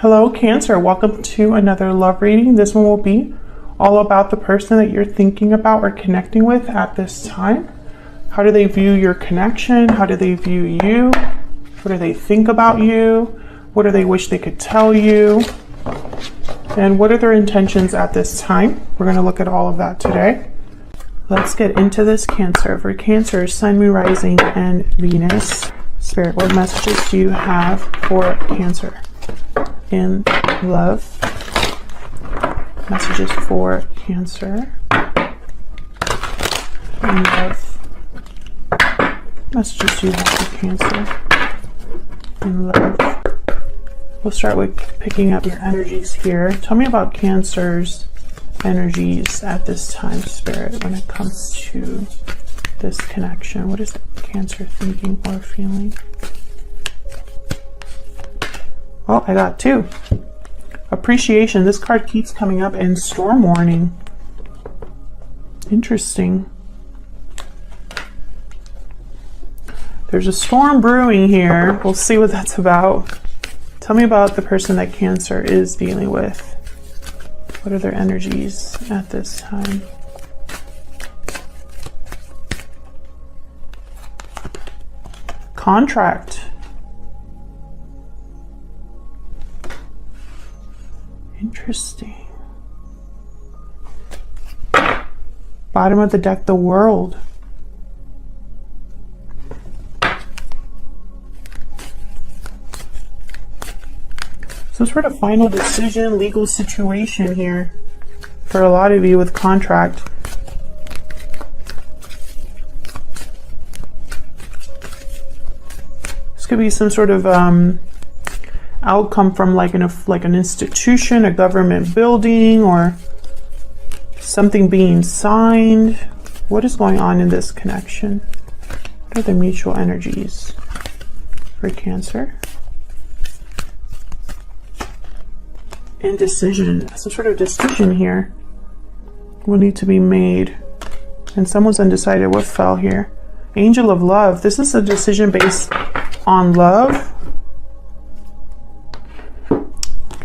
Hello, Cancer. Welcome to another love reading. This one will be all about the person that you're thinking about or connecting with at this time. How do they view your connection? How do they view you? What do they think about you? What do they wish they could tell you? And what are their intentions at this time? We're going to look at all of that today. Let's get into this, Cancer. For Cancer, Sun, Moon, Rising, and Venus. Spirit, what messages do you have for Cancer? In love, messages for Cancer. In love, messages do you have for Cancer? In love. We'll start with picking up your energies here. Tell me about Cancer's energies at this time, Spirit, when it comes to this connection. What is Cancer thinking or feeling? Oh, I got two. Appreciation. This card keeps coming up in storm warning. Interesting. There's a storm brewing here. We'll see what that's about. Tell me about the person that Cancer is dealing with. What are their energies at this time? Contract. Interesting. Bottom of the deck, the World. Some sort of final decision, legal situation here for a lot of you with contract. This could be some sort of outcome from like an institution, a government building, or something being signed. What is going on in this connection? What are the mutual energies for Cancer? Indecision. Some sort of decision here will need to be made, and someone's undecided. What fell here? Angel of Love. This is a decision based on love.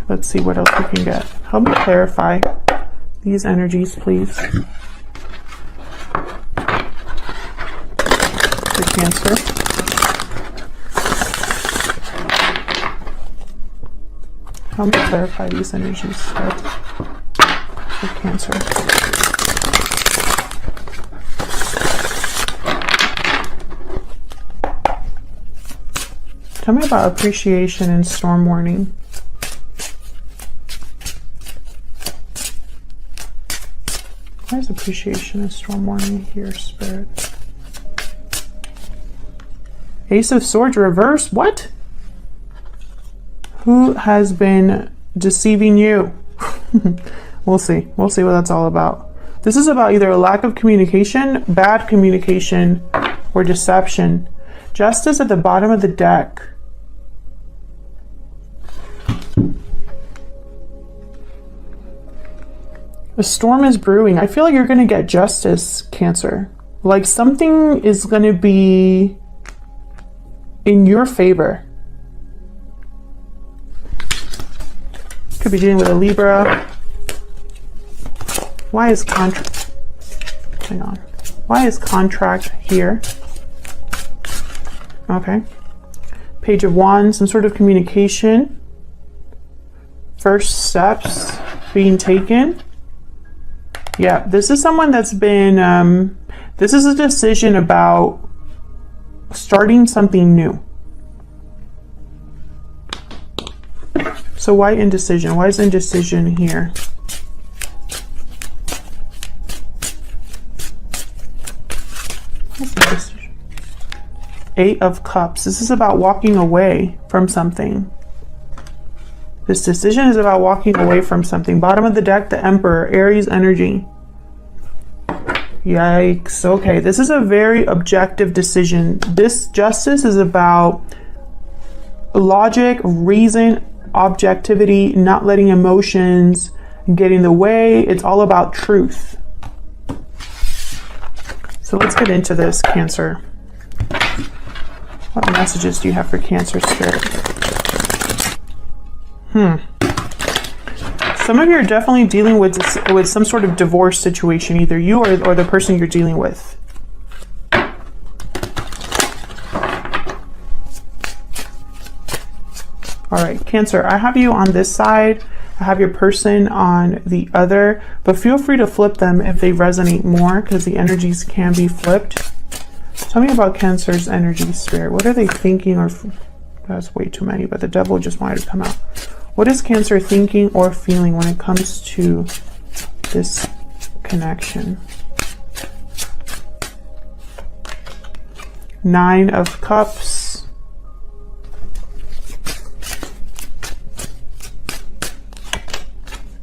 Let's see what else we can get. Help me clarify these energies, please. For Cancer. Help me clarify these energies for Cancer. Tell me about appreciation and storm warning. Why is appreciation and storm warning here, Spirit? Ace of Swords reverse. What? Who has been deceiving you? We'll see. We'll see what that's all about. This is about either a lack of communication, bad communication, or deception. Justice at the bottom of the deck. A storm is brewing. I feel like you're going to get justice, Cancer. Like something is going to be in your favor. Could be dealing with a Libra. Why is contract? Hang on. Why is contract here? Okay. Page of Wands. Some sort of communication. First steps being taken. Yeah, this is someone that's been, this is a decision about starting something new. So why indecision? Why is indecision here? What's indecision? Eight of Cups. This is about walking away from something. This decision is about walking away from something. Bottom of the deck, the Emperor, Aries energy. Yikes. Okay, this is a very objective decision. This justice is about logic, reason, objectivity, not letting emotions get in the way. It's all about truth. So let's get into this, Cancer. What messages do you have for Cancer, Spirit? Some of you are definitely dealing with some sort of divorce situation, either you or the person you're dealing with. All right, Cancer, I have you on this side. I have your person on the other, but feel free to flip them if they resonate more, because the energies can be flipped. Tell me about Cancer's energy, Spirit. What are they thinking? Or that's way too many, but the devil just wanted to come out. What is Cancer thinking or feeling when it comes to this connection? 9 of Cups.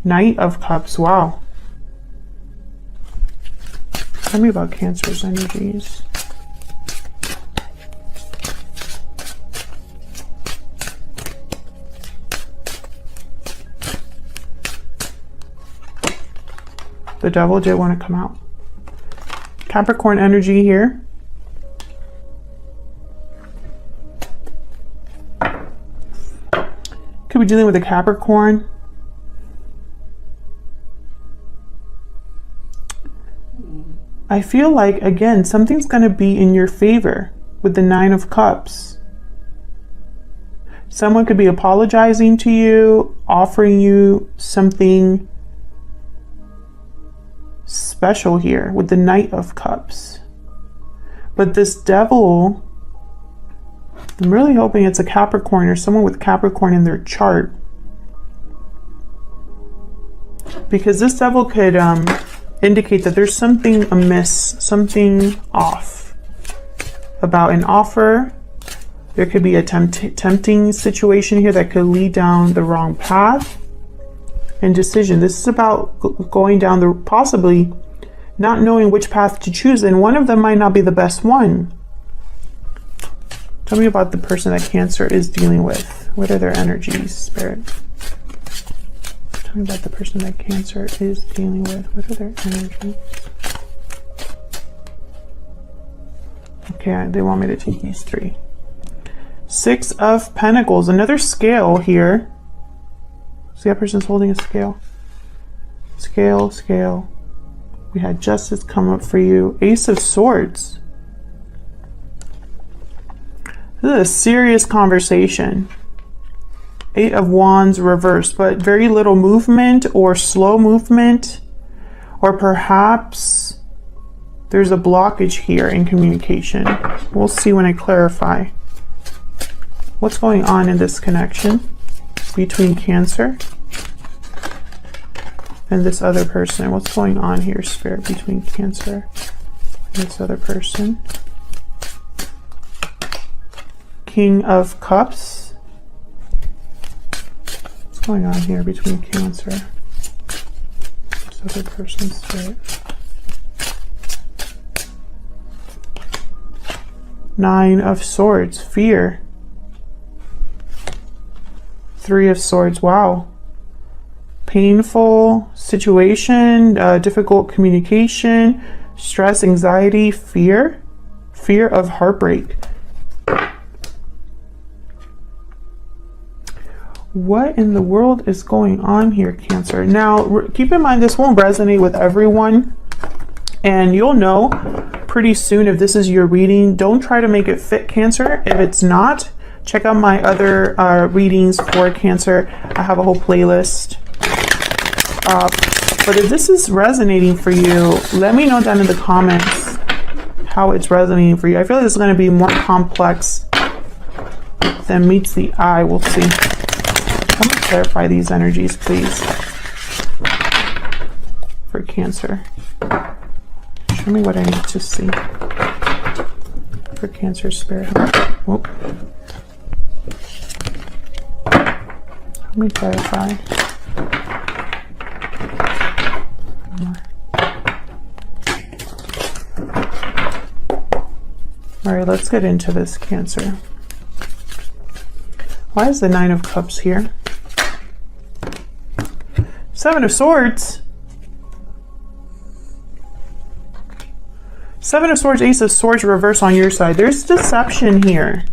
Knight of Cups. Wow. Tell me about Cancer's energies. The devil did want to come out. Capricorn energy here. Could be dealing with a Capricorn. I feel like, again, something's going to be in your favor with the 9 of Cups. Someone could be apologizing to you, offering you something special here with the Knight of Cups. But this devil, I'm really hoping it's a Capricorn or someone with Capricorn in their chart. Because this devil could indicate that there's something amiss, something off about an offer. There could be a tempting situation here that could lead down the wrong path. And decision. This is about going down the, possibly not knowing which path to choose, and one of them might not be the best one. Tell me about the person that Cancer is dealing with. What are their energies, Spirit? Tell me about the person that Cancer is dealing with. What are their energies? Okay, they want me to take these 3. 6 of Pentacles. Another scale here. See, that person's holding a scale. Scale, scale. We had Justice come up for you. Ace of Swords. This is a serious conversation. 8 of Wands reversed, but very little movement or slow movement. Or perhaps there's a blockage here in communication. We'll see when I clarify. What's going on in this connection between Cancer and this other person? What's going on here, Spirit, between Cancer and this other person? King of Cups. What's going on here between Cancer and this other person, Spirit? 9 of Swords. Fear. 3 of Swords. Wow. Painful situation, difficult communication, stress, anxiety, fear. Fear of heartbreak. What in the world is going on here, Cancer? Now, keep in mind, this won't resonate with everyone, and you'll know pretty soon if this is your reading. Don't try to make it fit, Cancer. If it's not, check out my other readings for Cancer. I have a whole playlist. But if this is resonating for you, let me know down in the comments how it's resonating for you. I feel like it's going to be more complex than meets the eye. We'll see. Let me clarify these energies, please, for Cancer. Show me what I need to see for Cancer, Spirit. Whoop. Let me clarify. All right, let's get into this, Cancer. Why is the 9 of Cups here? 7 of Swords. 7 of Swords, Ace of Swords reverse on your side. There's deception here.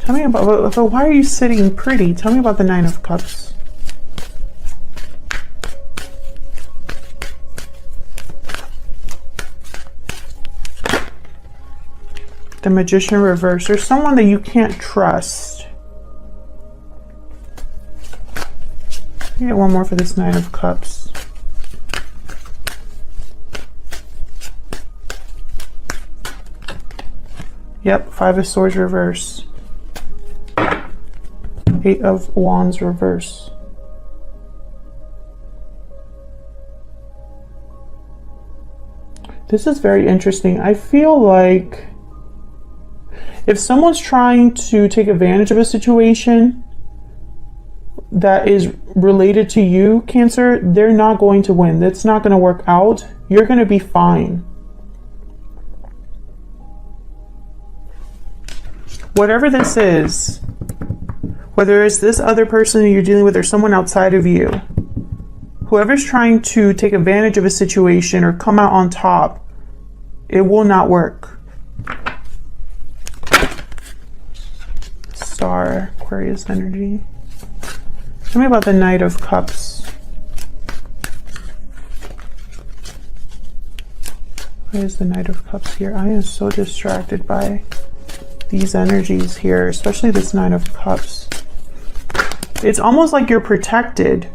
Tell me about, but why are you sitting pretty? Tell me about the 9 of Cups. The Magician reverse. There's someone that you can't trust. Get one more for this Nine of Cups. Yep, Five of Swords reverse. Eight of Wands reverse. This is very interesting. I feel like if someone's trying to take advantage of a situation that is related to you, Cancer, they're not going to win. That's not going to work out. You're going to be fine. Whatever this is, whether it's this other person that you're dealing with or someone outside of you, whoever's trying to take advantage of a situation or come out on top, it will not work. Star, Aquarius energy. Tell me about the Knight of Cups. Why is the Knight of Cups here? I am so distracted by these energies here, especially this Nine of Cups. It's almost like you're protected.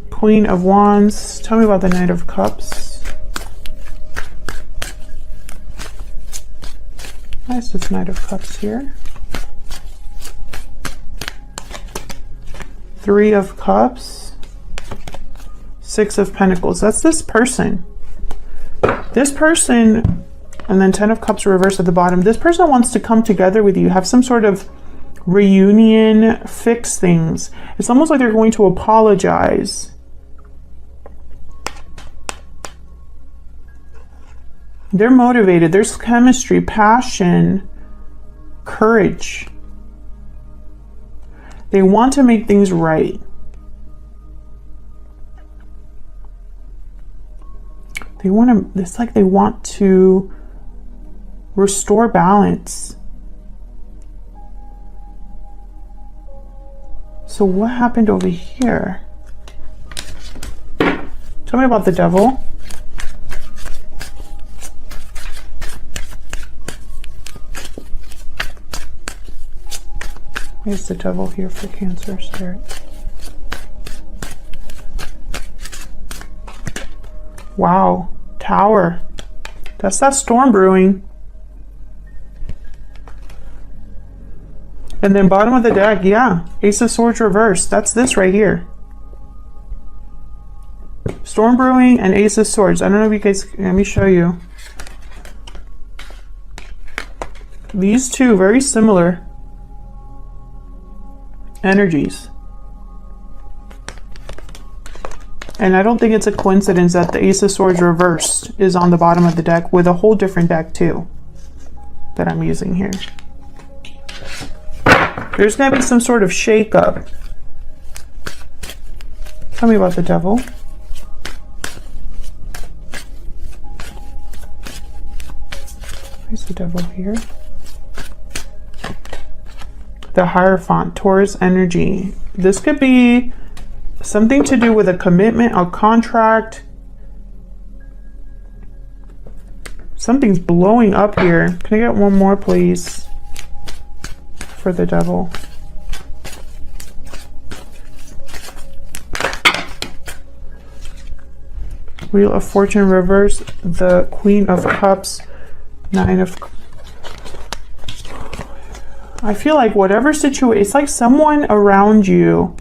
Queen of Wands. Tell me about the Knight of Cups. Why is this Knight of Cups here? Three of Cups. Six of Pentacles. That's this person. This person, and then Ten of Cups reversed at the bottom. This person wants to come together with you, have some sort of reunion, fix things. It's almost like they're going to apologize. They're motivated. There's chemistry, passion, courage. They want to make things right. They want to, it's like they want to restore balance. So what happened over here? Tell me about the Devil. Where's the Devil here for Cancer Spirit? Wow, Tower. That's that storm brewing. And then bottom of the deck, yeah, Ace of Swords reversed. That's this right here. Storm brewing and Ace of Swords. I don't know if you guys, let me show you. These two, very similar energies. And I don't think it's a coincidence that the Ace of Swords reversed is on the bottom of the deck with a whole different deck too that I'm using here. There's going to be some sort of shake-up. Tell me about the Devil. Where's the Devil here? The Hierophant, Taurus energy. This could be something to do with a commitment, a contract. Something's blowing up here. Can I get one more, please? For the Devil. Wheel of Fortune reverse, the Queen of Cups, Nine of... I feel like whatever situation, it's like someone around you,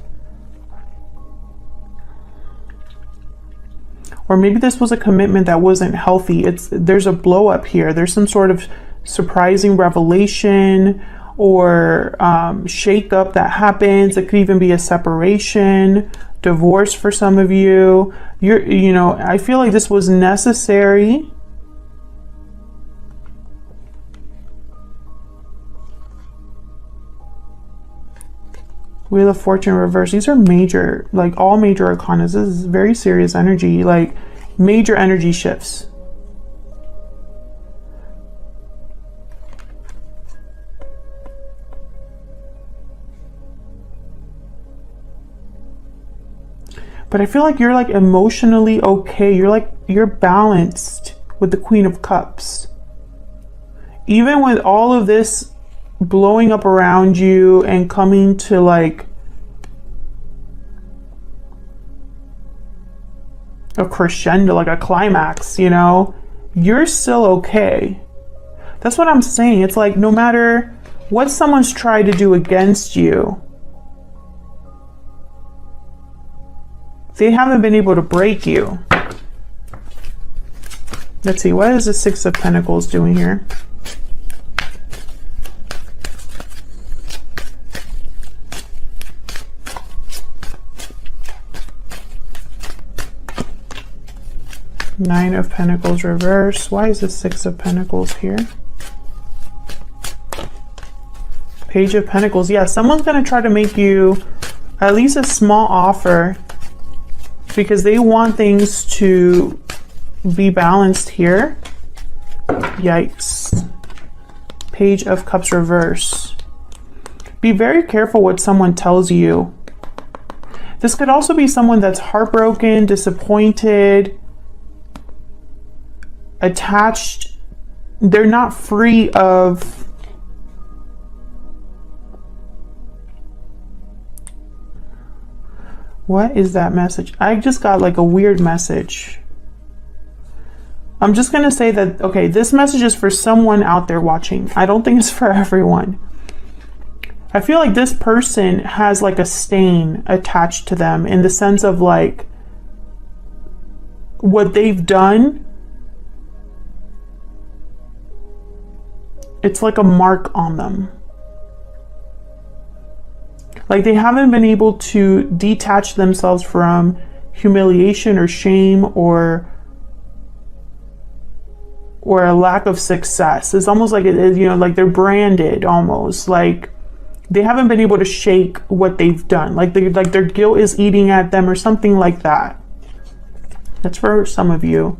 or maybe this was a commitment that wasn't healthy. There's a blow up here. There's some sort of surprising revelation or shake up that happens. It could even be a separation, divorce for some of you. You know, I feel like this was necessary. Wheel of Fortune reverse. These are major, like all major arcana. This is very serious energy, like major energy shifts. But I feel like you're like emotionally okay. You're balanced with the Queen of Cups. Even with all of this blowing up around you and coming to like a crescendo, like a climax, you know, you're still okay. That's what I'm saying. It's like no matter what someone's tried to do against you, they haven't been able to break you. Let's see, what is the Six of Pentacles doing here? Nine of Pentacles reverse. Why is the Six of Pentacles here? Page of Pentacles. Yeah, someone's going to try to make you at least a small offer because they want things to be balanced here. Yikes. Page of Cups reverse. Be very careful what someone tells you. This could also be someone that's heartbroken, disappointed, attached. They're not free of what is that message? I just got like a weird message. I'm just going to say that, okay, this message is for someone out there watching. I don't think it's for everyone. I feel like this person has like a stain attached to them in the sense of like what they've done. It's like a mark on them. Like they haven't been able to detach themselves from humiliation or shame or a lack of success. It's almost like it is, you know, like they're branded almost. Like they haven't been able to shake what they've done. Like their guilt is eating at them or something like that. That's for some of you.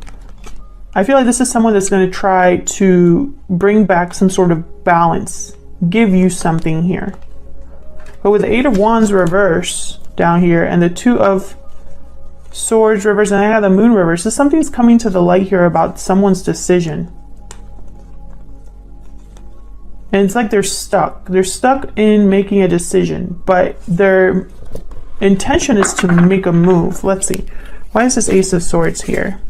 I feel like this is someone that's going to try to bring back some sort of balance, give you something here. But with the Eight of Wands reverse down here and the Two of Swords reverse and I have the Moon reverse, so something's coming to the light here about someone's decision. And it's like they're stuck. They're stuck in making a decision, but their intention is to make a move. Let's see. Why is this Ace of Swords here?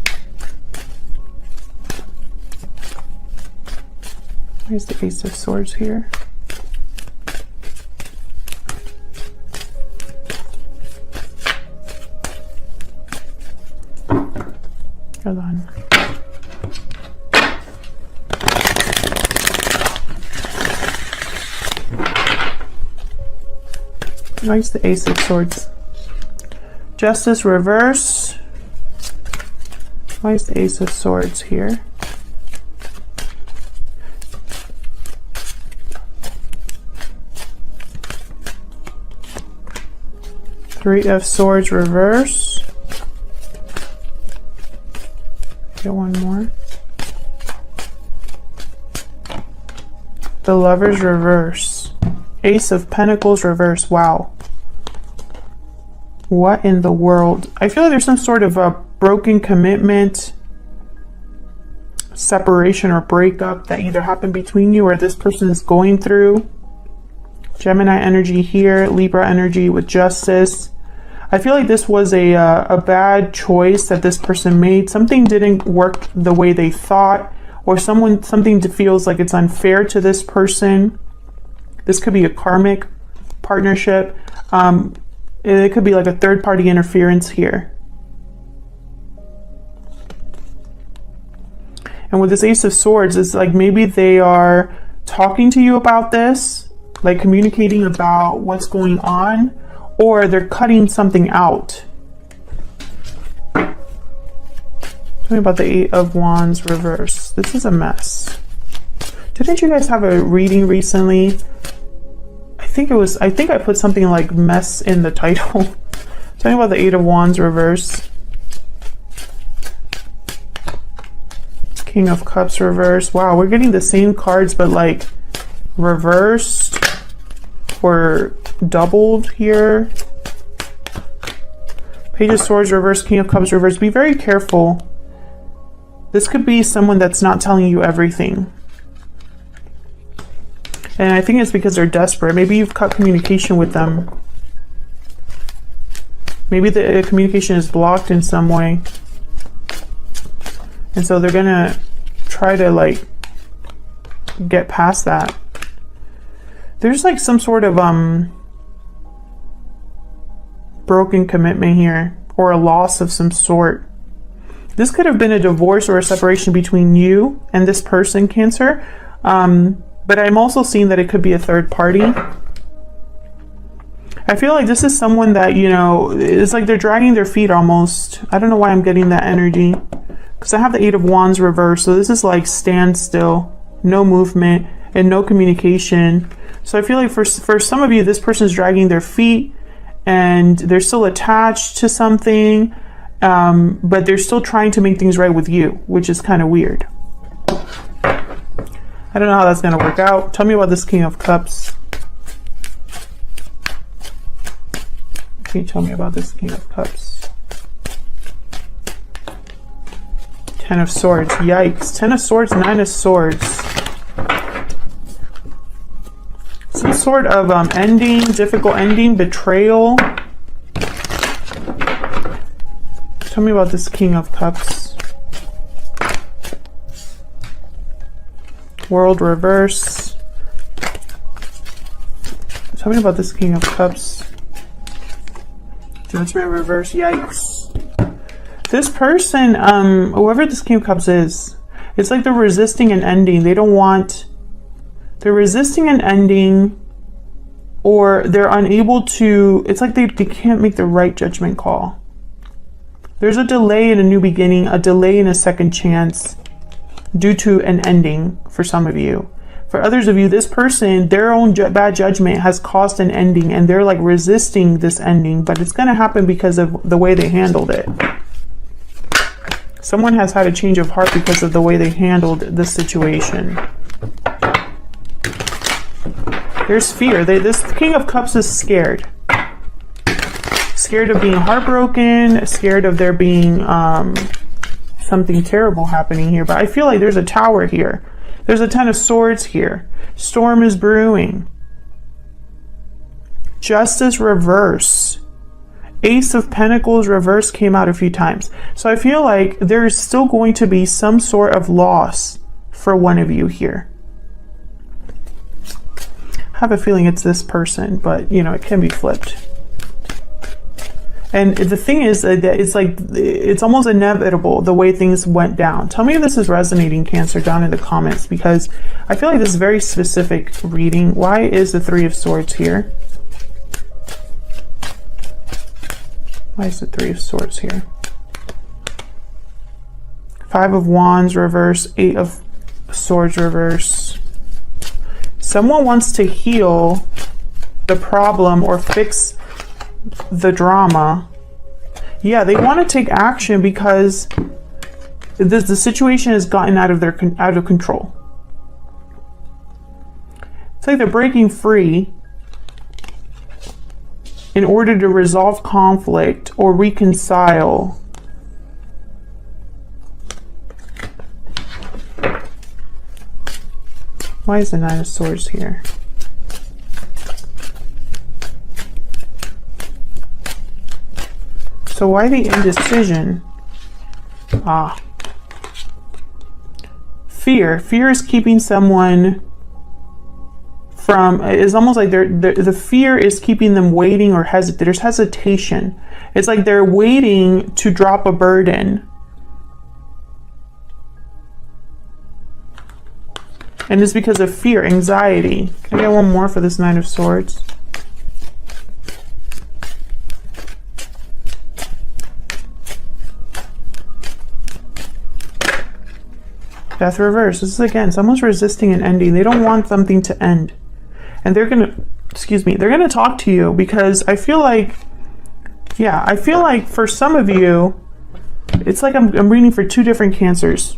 Where's the Ace of Swords here? Hold on. Where's the Ace of Swords? Justice reverse. Why is the Ace of Swords here? Three of Swords reverse. Get one more. The Lovers reverse. Ace of Pentacles reverse. Wow. What in the world? I feel like there's some sort of a broken commitment, separation or breakup that either happened between you or this person is going through. Gemini energy here, Libra energy with Justice. I feel like this was a bad choice that this person made. Something didn't work the way they thought, or something feels like it's unfair to this person. This could be a karmic partnership. It could be like a third-party interference here. And with this Ace of Swords, it's like maybe they are talking to you about this, like communicating about what's going on, or they're cutting something out. Tell me about the Eight of Wands reverse. This is a mess. Didn't you guys have a reading recently? I think I put something like mess in the title. Tell me about the Eight of Wands reverse. King of Cups reverse. Wow, we're getting the same cards, but like reversed or doubled here. Page of Swords reverse, King of Cups reverse. Be very careful. This could be someone that's not telling you everything. And I think it's because they're desperate. Maybe you've cut communication with them. Maybe the communication is blocked in some way. And so they're gonna try to like get past that. There's like some sort of broken commitment here, or a loss of some sort. This could have been a divorce or a separation between you and this person, Cancer. But I'm also seeing that it could be a third party. I feel like this is someone that, you know, it's like they're dragging their feet almost. I don't know why I'm getting that energy. Because I have the Eight of Wands reversed. So this is like standstill, no movement, and no communication. So I feel like for some of you, this person's dragging their feet and they're still attached to something. But they're still trying to make things right with you, which is kind of weird. I don't know how that's going to work out. Tell me about this King of Cups. Can you tell me about this King of Cups? Ten of Swords. Yikes. Ten of Swords, Nine of Swords. Some sort of ending, difficult ending, betrayal. Tell me about this King of Cups. World reverse. Tell me about this King of Cups. Judgment reverse. Yikes. This person, whoever this King of Cups is, it's like they're resisting an ending. They don't want... They're resisting an ending, or they're unable to... It's like they can't make the right judgment call. There's a delay in a new beginning, a delay in a second chance due to an ending for some of you. For others of you, this person, their own bad judgment has caused an ending, and they're like resisting this ending, but it's going to happen because of the way they handled it. Someone has had a change of heart because of the way they handled this situation. There's fear. This King of Cups is scared. Scared of being heartbroken, scared of there being something terrible happening here. But I feel like there's a Tower here. There's a Ten of Swords here. Storm is brewing. Justice reverse. Ace of Pentacles reverse came out a few times. So I feel like there is still going to be some sort of loss for one of you here. I have a feeling it's this person, but you know, it can be flipped. And the thing is that it's like, it's almost inevitable the way things went down. Tell me if this is resonating, Cancer, down in the comments, because I feel like this is very specific reading. Why is the Three of Swords here? Why is the Three of Swords here? Five of Wands reverse, Eight of Swords reverse. Someone wants to heal the problem or fix the drama. Yeah, they want to take action because the situation has gotten out of control. It's like they're breaking free in order to resolve conflict or reconcile. Why is the Nine of Swords here? So why the indecision? Fear. Fear is keeping someone from, it's almost like the fear is keeping them waiting or hesitate. There's hesitation. It's like they're waiting to drop a burden. And it's because of fear, anxiety. Can I get one more for this Nine of Swords? Death reverse. This is again, someone's resisting an ending. They don't want something to end. And they're going to, they're going to talk to you because I feel like, yeah, I feel like for some of you, it's like I'm reading for two different Cancers.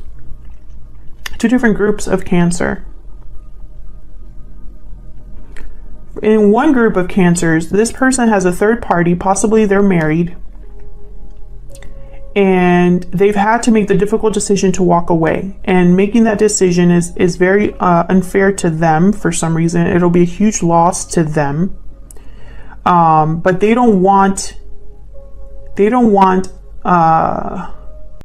Two different groups of Cancer. In one group of Cancers, this person has a third party, possibly they're married. and they've had to make the difficult decision to walk away. And making that decision is very unfair to them for some reason. It'll be a huge loss to them. But they don't want